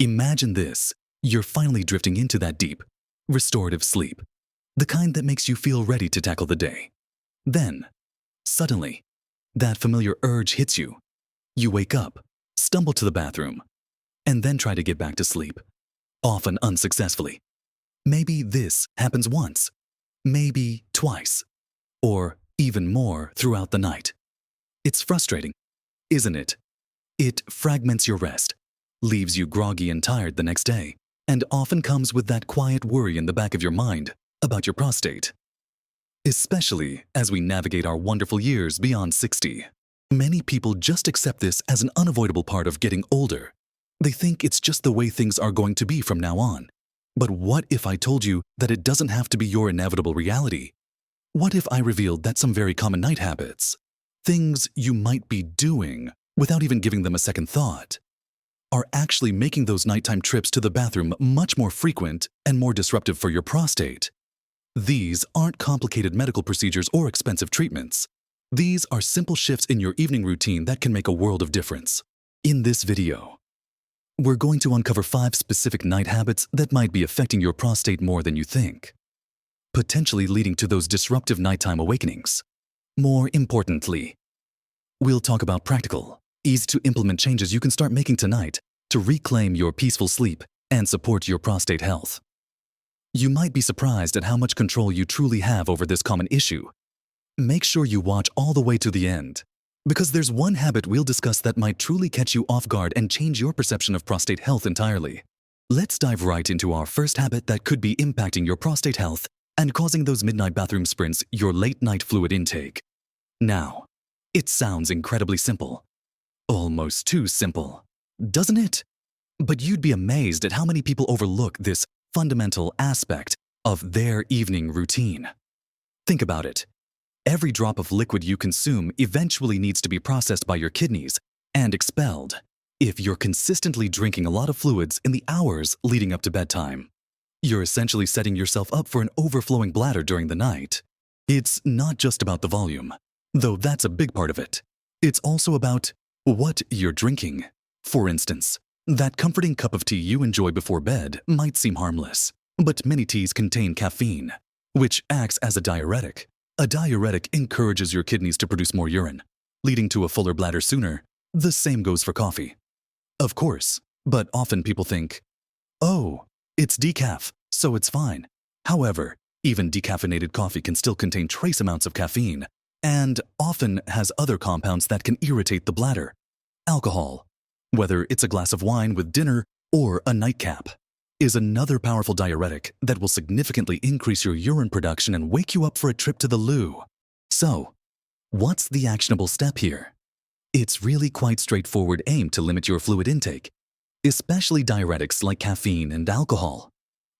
Imagine this. You're finally drifting into that deep, restorative sleep, the kind that makes you feel ready to tackle the day. Then, suddenly, that familiar urge hits you. You wake up, stumble to the bathroom, and then try to get back to sleep, often unsuccessfully. Maybe this happens once, maybe twice, or even more throughout the night. It's frustrating, isn't it? It fragments your rest, leaves you groggy and tired the next day, and often comes with that quiet worry in the back of your mind about your prostate. Especially as we navigate our wonderful years beyond 60. Many people just accept this as an unavoidable part of getting older. They think it's just the way things are going to be from now on. But what if I told you that it doesn't have to be your inevitable reality? What if I revealed that some very common night habits, things you might be doing without even giving them a second thought, are actually making those nighttime trips to the bathroom much more frequent and more disruptive for your prostate? These aren't complicated medical procedures or expensive treatments. These are simple shifts in your evening routine that can make a world of difference. In this video, we're going to uncover 5 specific night habits that might be affecting your prostate more than you think, potentially leading to those disruptive nighttime awakenings. More importantly, we'll talk about practical, easy-to-implement changes you can start making tonight to reclaim your peaceful sleep and support your prostate health. You might be surprised at how much control you truly have over this common issue. Make sure you watch all the way to the end, because there's one habit we'll discuss that might truly catch you off guard and change your perception of prostate health entirely. Let's dive right into our first habit that could be impacting your prostate health and causing those midnight bathroom sprints, your late-night fluid intake. Now, it sounds incredibly simple. Almost too simple, doesn't it? But you'd be amazed at how many people overlook this fundamental aspect of their evening routine. Think about it. Every drop of liquid you consume eventually needs to be processed by your kidneys and expelled. If you're consistently drinking a lot of fluids in the hours leading up to bedtime, you're essentially setting yourself up for an overflowing bladder during the night. It's not just about the volume, though that's a big part of it. It's also about what you're drinking. For instance, that comforting cup of tea you enjoy before bed might seem harmless, but many teas contain caffeine, which acts as a diuretic. A diuretic encourages your kidneys to produce more urine, leading to a fuller bladder sooner. The same goes for coffee. Of course, but often people think, oh, it's decaf, so it's fine. However, even decaffeinated coffee can still contain trace amounts of caffeine and often has other compounds that can irritate the bladder. Alcohol, whether it's a glass of wine with dinner or a nightcap, is another powerful diuretic that will significantly increase your urine production and wake you up for a trip to the loo. So, what's the actionable step here? It's really quite straightforward aim to limit your fluid intake, especially diuretics like caffeine and alcohol,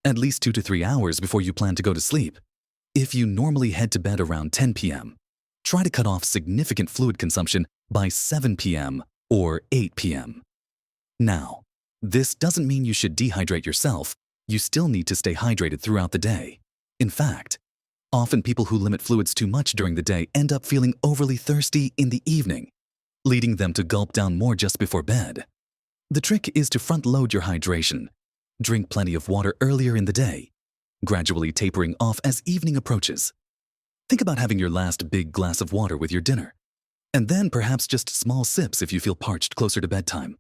at least 2 to 3 hours before you plan to go to sleep. If you normally head to bed around 10 p.m., try to cut off significant fluid consumption by 7 p.m. or 8 p.m. Now, this doesn't mean you should dehydrate yourself. You still need to stay hydrated throughout the day. In fact, often people who limit fluids too much during the day end up feeling overly thirsty in the evening, leading them to gulp down more just before bed. The trick is to front-load your hydration. Drink plenty of water earlier in the day, gradually tapering off as evening approaches. Think about having your last big glass of water with your dinner, and then perhaps just small sips if you feel parched closer to bedtime.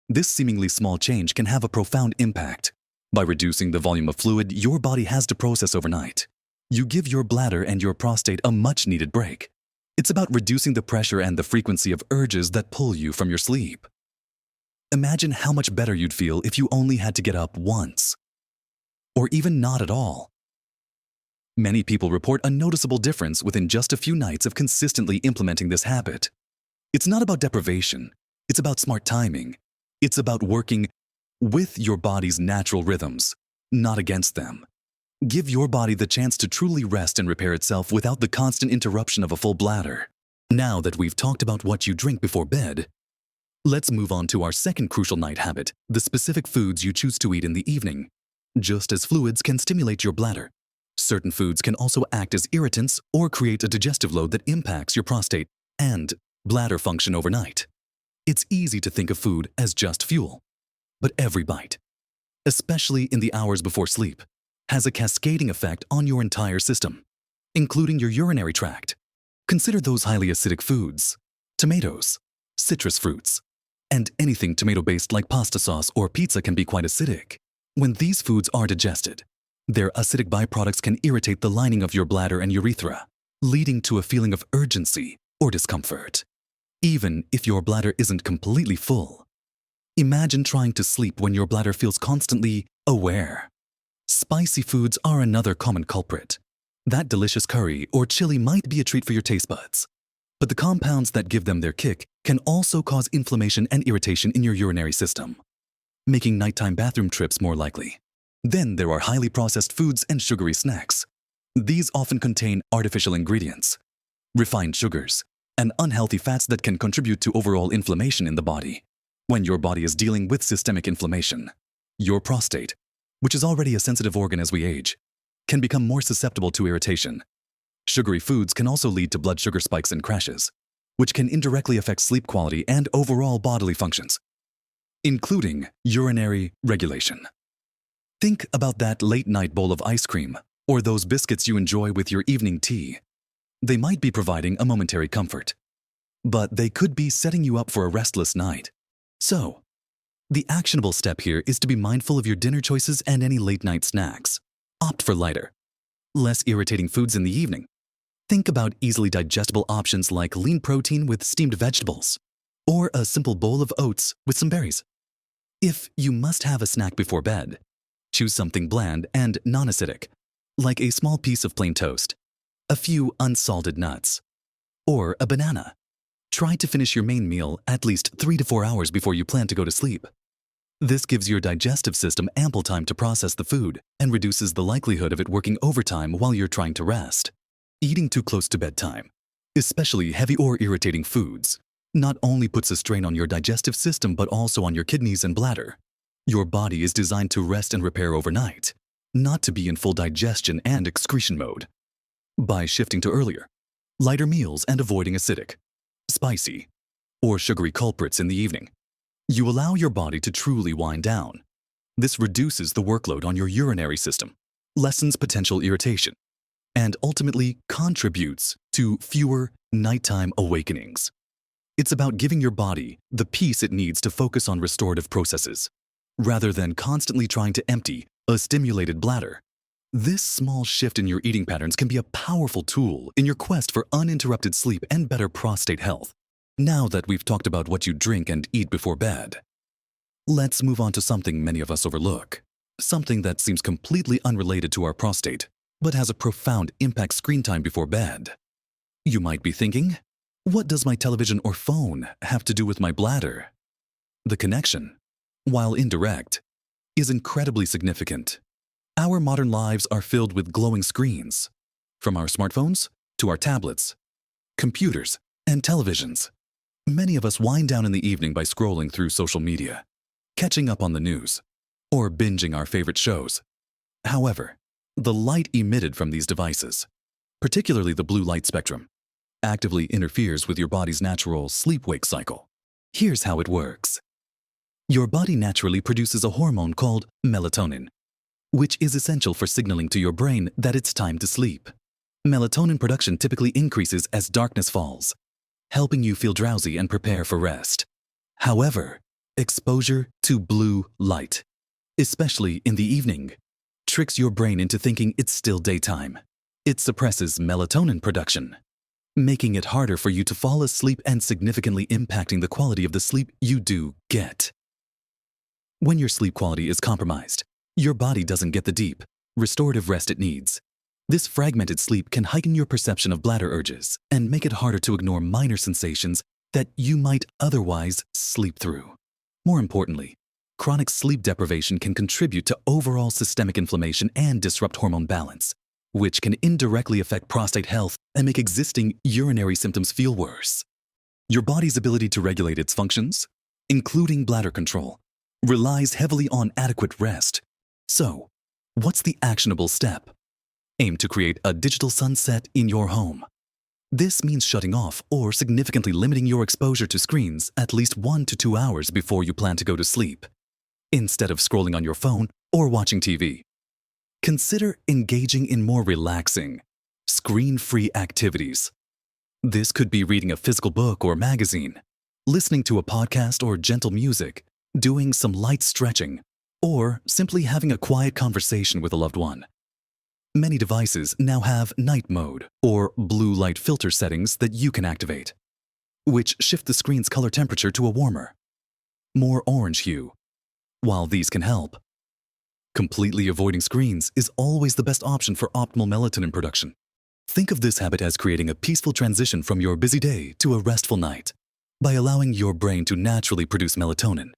This seemingly small change can have a profound impact. By reducing the volume of fluid your body has to process overnight, you give your bladder and your prostate a much-needed break. It's about reducing the pressure and the frequency of urges that pull you from your sleep. Imagine how much better you'd feel if you only had to get up once, or even not at all. Many people report a noticeable difference within just a few nights of consistently implementing this habit. It's not about deprivation, it's about smart timing. It's about working with your body's natural rhythms, not against them. Give your body the chance to truly rest and repair itself without the constant interruption of a full bladder. Now that we've talked about what you drink before bed, let's move on to our second crucial night habit, the specific foods you choose to eat in the evening. Just as fluids can stimulate your bladder, certain foods can also act as irritants or create a digestive load that impacts your prostate and bladder function overnight. It's easy to think of food as just fuel, but every bite, especially in the hours before sleep, has a cascading effect on your entire system, including your urinary tract. Consider those highly acidic foods, tomatoes, citrus fruits, and anything tomato-based like pasta sauce or pizza can be quite acidic. When these foods are digested, their acidic byproducts can irritate the lining of your bladder and urethra, leading to a feeling of urgency or discomfort, even if your bladder isn't completely full. Imagine trying to sleep when your bladder feels constantly aware. Spicy foods are another common culprit. That delicious curry or chili might be a treat for your taste buds, but the compounds that give them their kick can also cause inflammation and irritation in your urinary system, making nighttime bathroom trips more likely. Then there are highly processed foods and sugary snacks. These often contain artificial ingredients, refined sugars, and unhealthy fats that can contribute to overall inflammation in the body. When your body is dealing with systemic inflammation, your prostate, which is already a sensitive organ as we age, can become more susceptible to irritation. Sugary foods can also lead to blood sugar spikes and crashes, which can indirectly affect sleep quality and overall bodily functions, including urinary regulation. Think about that late-night bowl of ice cream or those biscuits you enjoy with your evening tea. They might be providing a momentary comfort, but they could be setting you up for a restless night. So, the actionable step here is to be mindful of your dinner choices and any late-night snacks. Opt for lighter, less irritating foods in the evening. Think about easily digestible options like lean protein with steamed vegetables, or a simple bowl of oats with some berries. If you must have a snack before bed, choose something bland and non-acidic, like a small piece of plain toast, a few unsalted nuts, or a banana. Try to finish your main meal at least 3 to 4 hours before you plan to go to sleep. This gives your digestive system ample time to process the food and reduces the likelihood of it working overtime while you're trying to rest. Eating too close to bedtime, especially heavy or irritating foods, not only puts a strain on your digestive system but also on your kidneys and bladder. Your body is designed to rest and repair overnight, not to be in full digestion and excretion mode. By shifting to earlier, lighter meals and avoiding acidic, spicy, or sugary culprits in the evening, you allow your body to truly wind down. This reduces the workload on your urinary system, lessens potential irritation, and ultimately contributes to fewer nighttime awakenings. It's about giving your body the peace it needs to focus on restorative processes, rather than constantly trying to empty a stimulated bladder. This small shift in your eating patterns can be a powerful tool in your quest for uninterrupted sleep and better prostate health. Now that we've talked about what you drink and eat before bed, let's move on to something many of us overlook, something that seems completely unrelated to our prostate, but has a profound impact: screen time before bed. You might be thinking, what does my television or phone have to do with my bladder? The connection, while indirect, is incredibly significant. Our modern lives are filled with glowing screens, from our smartphones to our tablets, computers, and televisions. Many of us wind down in the evening by scrolling through social media, catching up on the news, or binging our favorite shows. However, the light emitted from these devices, particularly the blue light spectrum, actively interferes with your body's natural sleep-wake cycle. Here's how it works. Your body naturally produces a hormone called melatonin, which is essential for signaling to your brain that it's time to sleep. Melatonin production typically increases as darkness falls, helping you feel drowsy and prepare for rest. However, exposure to blue light, especially in the evening, tricks your brain into thinking it's still daytime. It suppresses melatonin production, making it harder for you to fall asleep and significantly impacting the quality of the sleep you do get. When your sleep quality is compromised, your body doesn't get the deep, restorative rest it needs. This fragmented sleep can heighten your perception of bladder urges and make it harder to ignore minor sensations that you might otherwise sleep through. More importantly, chronic sleep deprivation can contribute to overall systemic inflammation and disrupt hormone balance, which can indirectly affect prostate health and make existing urinary symptoms feel worse. Your body's ability to regulate its functions, including bladder control, relies heavily on adequate rest. So, what's the actionable step? Aim to create a digital sunset in your home. This means shutting off or significantly limiting your exposure to screens at least 1 to 2 hours before you plan to go to sleep. instead of scrolling on your phone or watching TV. Consider engaging in more relaxing, screen-free activities. This could be reading a physical book or magazine, listening to a podcast or gentle music, doing some light stretching, or simply having a quiet conversation with a loved one. Many devices now have night mode or blue light filter settings that you can activate, which shift the screen's color temperature to a warmer, more orange hue. While these can help, completely avoiding screens is always the best option for optimal melatonin production. Think of this habit as creating a peaceful transition from your busy day to a restful night. By allowing your brain to naturally produce melatonin,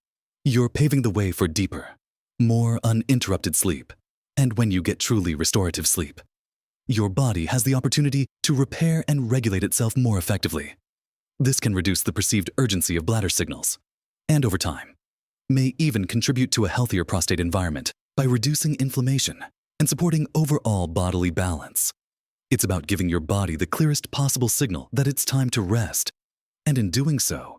you're paving the way for deeper, more uninterrupted sleep. And when you get truly restorative sleep, your body has the opportunity to repair and regulate itself more effectively. This can reduce the perceived urgency of bladder signals, and over time, may even contribute to a healthier prostate environment by reducing inflammation and supporting overall bodily balance. It's about giving your body the clearest possible signal that it's time to rest, and in doing so,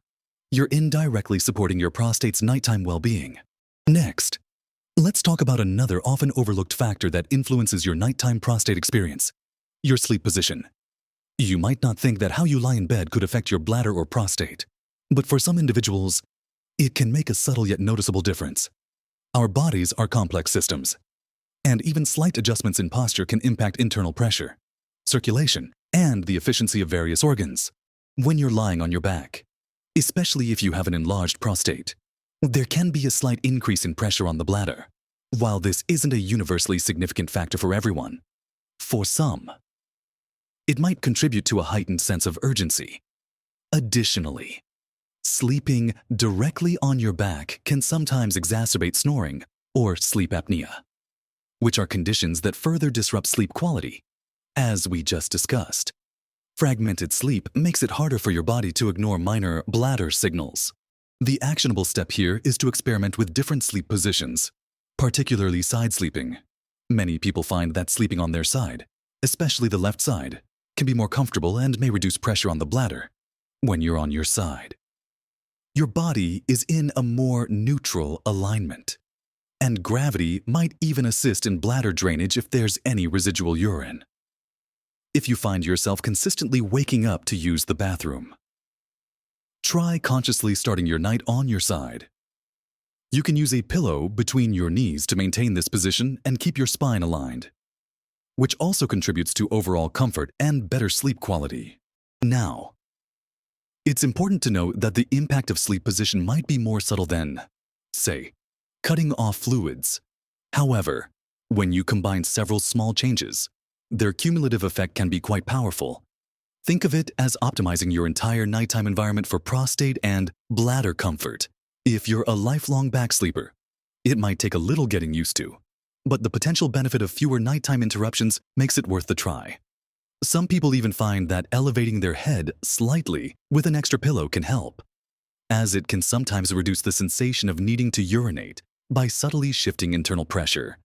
you're indirectly supporting your prostate's nighttime well-being. Next, let's talk about another often overlooked factor that influences your nighttime prostate experience: your sleep position. You might not think that how you lie in bed could affect your bladder or prostate, but for some individuals, it can make a subtle yet noticeable difference. Our bodies are complex systems, and even slight adjustments in posture can impact internal pressure, circulation, and the efficiency of various organs. When you're lying on your back, especially if you have an enlarged prostate, there can be a slight increase in pressure on the bladder. While this isn't a universally significant factor for everyone, for some, it might contribute to a heightened sense of urgency. Additionally, sleeping directly on your back can sometimes exacerbate snoring or sleep apnea, which are conditions that further disrupt sleep quality. As we just discussed, fragmented sleep makes it harder for your body to ignore minor bladder signals. The actionable step here is to experiment with different sleep positions, particularly side sleeping. Many people find that sleeping on their side, especially the left side, can be more comfortable and may reduce pressure on the bladder. When you're on your side, your body is in a more neutral alignment, and gravity might even assist in bladder drainage if there's any residual urine. If you find yourself consistently waking up to use the bathroom, try consciously starting your night on your side. You can use a pillow between your knees to maintain this position and keep your spine aligned, which also contributes to overall comfort and better sleep quality. Now, it's important to note that the impact of sleep position might be more subtle than, say, cutting off fluids. However, when you combine several small changes, their cumulative effect can be quite powerful. Think of it as optimizing your entire nighttime environment for prostate and bladder comfort. If you're a lifelong back sleeper, it might take a little getting used to, but the potential benefit of fewer nighttime interruptions makes it worth the try. Some people even find that elevating their head slightly with an extra pillow can help, as it can sometimes reduce the sensation of needing to urinate by subtly shifting internal pressure.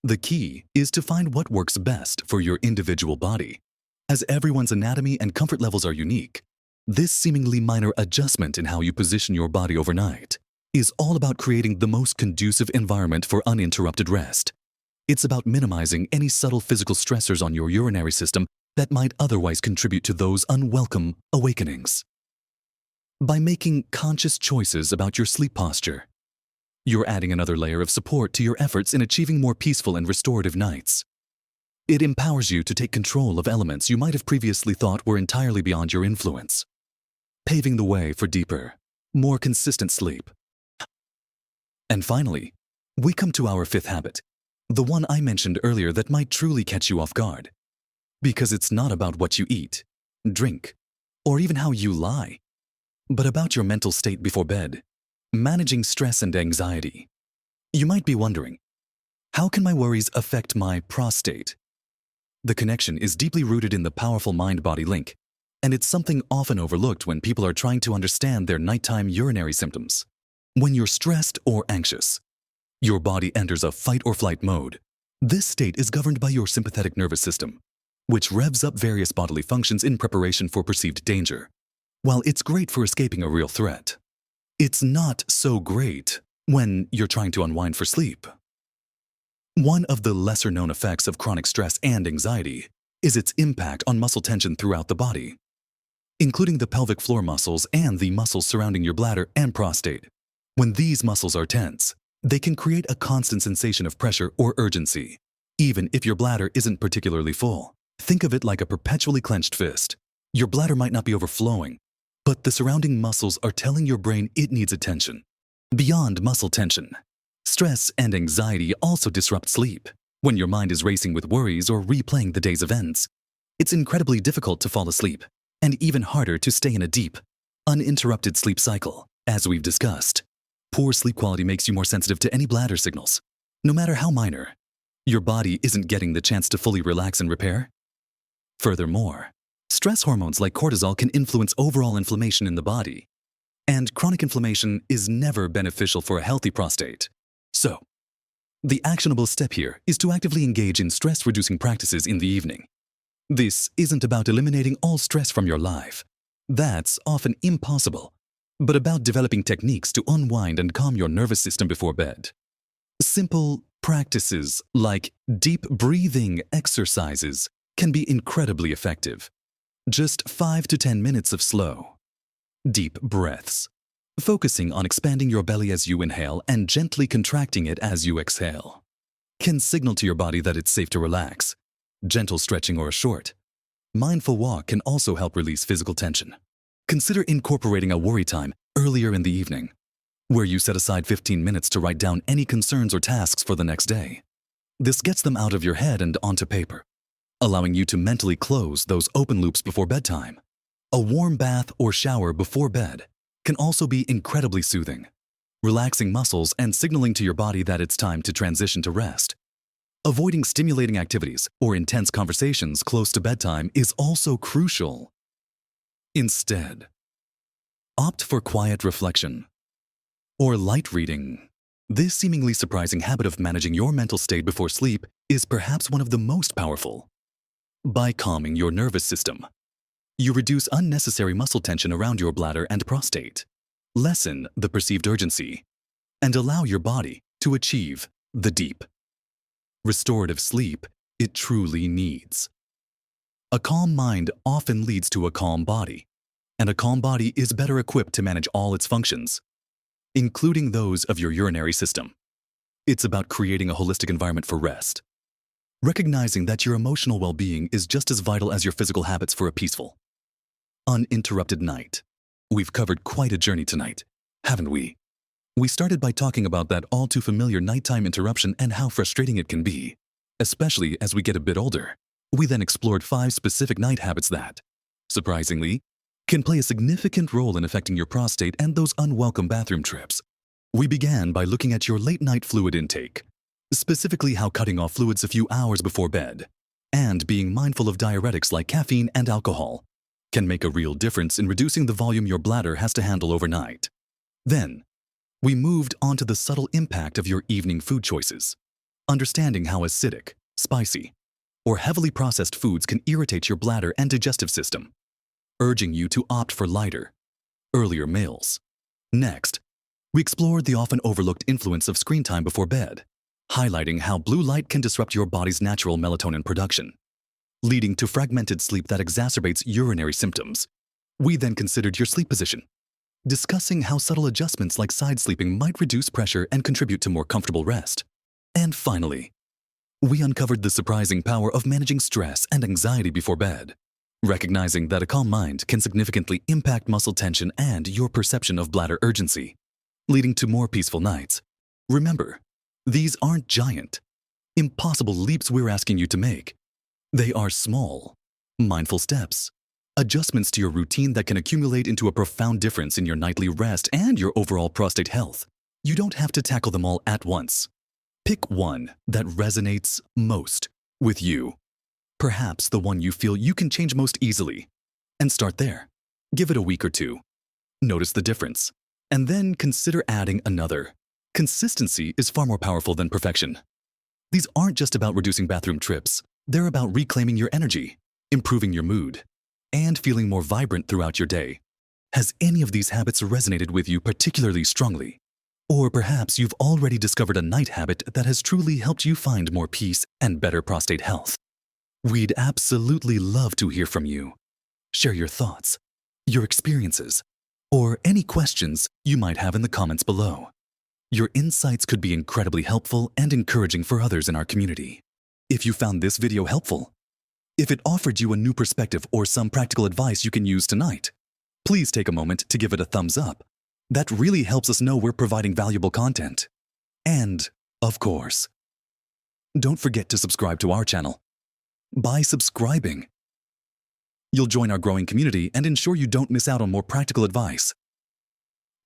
The key is to find what works best for your individual body. As everyone's anatomy and comfort levels are unique, this seemingly minor adjustment in how you position your body overnight is all about creating the most conducive environment for uninterrupted rest. It's about minimizing any subtle physical stressors on your urinary system that might otherwise contribute to those unwelcome awakenings. By making conscious choices about your sleep posture, you're adding another layer of support to your efforts in achieving more peaceful and restorative nights. It empowers you to take control of elements you might have previously thought were entirely beyond your influence, paving the way for deeper, more consistent sleep. And finally, we come to our fifth habit, the one I mentioned earlier that might truly catch you off guard. Because it's not about what you eat, drink, or even how you lie, but about your mental state before bed. Managing stress and anxiety. You might be wondering, how can my worries affect my prostate? The connection is deeply rooted in the powerful mind-body link, and it's something often overlooked when people are trying to understand their nighttime urinary symptoms. When you're stressed or anxious, your body enters a fight or flight mode. This state is governed by your sympathetic nervous system, which revs up various bodily functions in preparation for perceived danger. While it's great for escaping a real threat, it's not so great when you're trying to unwind for sleep. One of the lesser-known effects of chronic stress and anxiety is its impact on muscle tension throughout the body, including the pelvic floor muscles and the muscles surrounding your bladder and prostate. When these muscles are tense, they can create a constant sensation of pressure or urgency, even if your bladder isn't particularly full. Think of it like a perpetually clenched fist. Your bladder might not be overflowing, but the surrounding muscles are telling your brain it needs attention. Beyond muscle tension, stress and anxiety also disrupt sleep. When your mind is racing with worries or replaying the day's events, it's incredibly difficult to fall asleep, and even harder to stay in a deep, uninterrupted sleep cycle. As we've discussed, poor sleep quality makes you more sensitive to any bladder signals, no matter how minor. Your body isn't getting the chance to fully relax and repair. Furthermore, stress hormones like cortisol can influence overall inflammation in the body, and chronic inflammation is never beneficial for a healthy prostate. So, the actionable step here is to actively engage in stress-reducing practices in the evening. This isn't about eliminating all stress from your life. That's often impossible, but about developing techniques to unwind and calm your nervous system before bed. Simple practices like deep breathing exercises can be incredibly effective. Just 5 to 10 minutes of slow, deep breaths, focusing on expanding your belly as you inhale and gently contracting it as you exhale, can signal to your body that it's safe to relax. Gentle stretching or a short, mindful walk can also help release physical tension. Consider incorporating a worry time earlier in the evening, where you set aside 15 minutes to write down any concerns or tasks for the next day. This gets them out of your head and onto paper, allowing you to mentally close those open loops before bedtime. A warm bath or shower before bed can also be incredibly soothing, relaxing muscles and signaling to your body that it's time to transition to rest. Avoiding stimulating activities or intense conversations close to bedtime is also crucial. Instead, opt for quiet reflection or light reading. This seemingly surprising habit of managing your mental state before sleep is perhaps one of the most powerful. By calming your nervous system, you reduce unnecessary muscle tension around your bladder and prostate, lessen the perceived urgency, and allow your body to achieve the deep, restorative sleep it truly needs. A calm mind often leads to a calm body, and a calm body is better equipped to manage all its functions, including those of your urinary system. It's about creating a holistic environment for rest, recognizing that your emotional well-being is just as vital as your physical habits for a peaceful, uninterrupted night. We've covered quite a journey tonight, haven't we? We started by talking about that all too familiar nighttime interruption and how frustrating it can be, especially as we get a bit older. We then explored 5 specific night habits that, surprisingly, can play a significant role in affecting your prostate and those unwelcome bathroom trips. We began by looking at your late-night fluid intake, specifically how cutting off fluids a few hours before bed, and being mindful of diuretics like caffeine and alcohol, can make a real difference in reducing the volume your bladder has to handle overnight. Then, we moved on to the subtle impact of your evening food choices, understanding how acidic, spicy, or heavily processed foods can irritate your bladder and digestive system, urging you to opt for lighter, earlier meals. Next, we explored the often overlooked influence of screen time before bed, highlighting how blue light can disrupt your body's natural melatonin production, leading to fragmented sleep that exacerbates urinary symptoms. We then considered your sleep position, discussing how subtle adjustments like side sleeping might reduce pressure and contribute to more comfortable rest. And finally, we uncovered the surprising power of managing stress and anxiety before bed, recognizing that a calm mind can significantly impact muscle tension and your perception of bladder urgency, leading to more peaceful nights. Remember, these aren't giant, impossible leaps we're asking you to make. They are small, mindful steps, adjustments to your routine that can accumulate into a profound difference in your nightly rest and your overall prostate health. You don't have to tackle them all at once. Pick one that resonates most with you, perhaps the one you feel you can change most easily, and start there. Give it a week or two. Notice the difference, and then consider adding another. Consistency is far more powerful than perfection. These aren't just about reducing bathroom trips. They're about reclaiming your energy, improving your mood, and feeling more vibrant throughout your day. Has any of these habits resonated with you particularly strongly? Or perhaps you've already discovered a night habit that has truly helped you find more peace and better prostate health. We'd absolutely love to hear from you. Share your thoughts, your experiences, or any questions you might have in the comments below. Your insights could be incredibly helpful and encouraging for others in our community. If you found this video helpful, if it offered you a new perspective or some practical advice you can use tonight, please take a moment to give it a thumbs up. That really helps us know we're providing valuable content. And, of course, don't forget to subscribe to our channel. By subscribing, you'll join our growing community and ensure you don't miss out on more practical advice,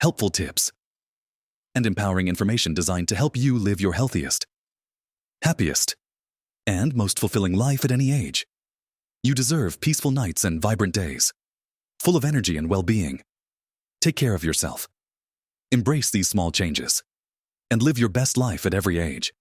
helpful tips, and empowering information designed to help you live your healthiest, happiest, and most fulfilling life at any age. You deserve peaceful nights and vibrant days, full of energy and well-being. Take care of yourself. Embrace these small changes and live your best life at every age.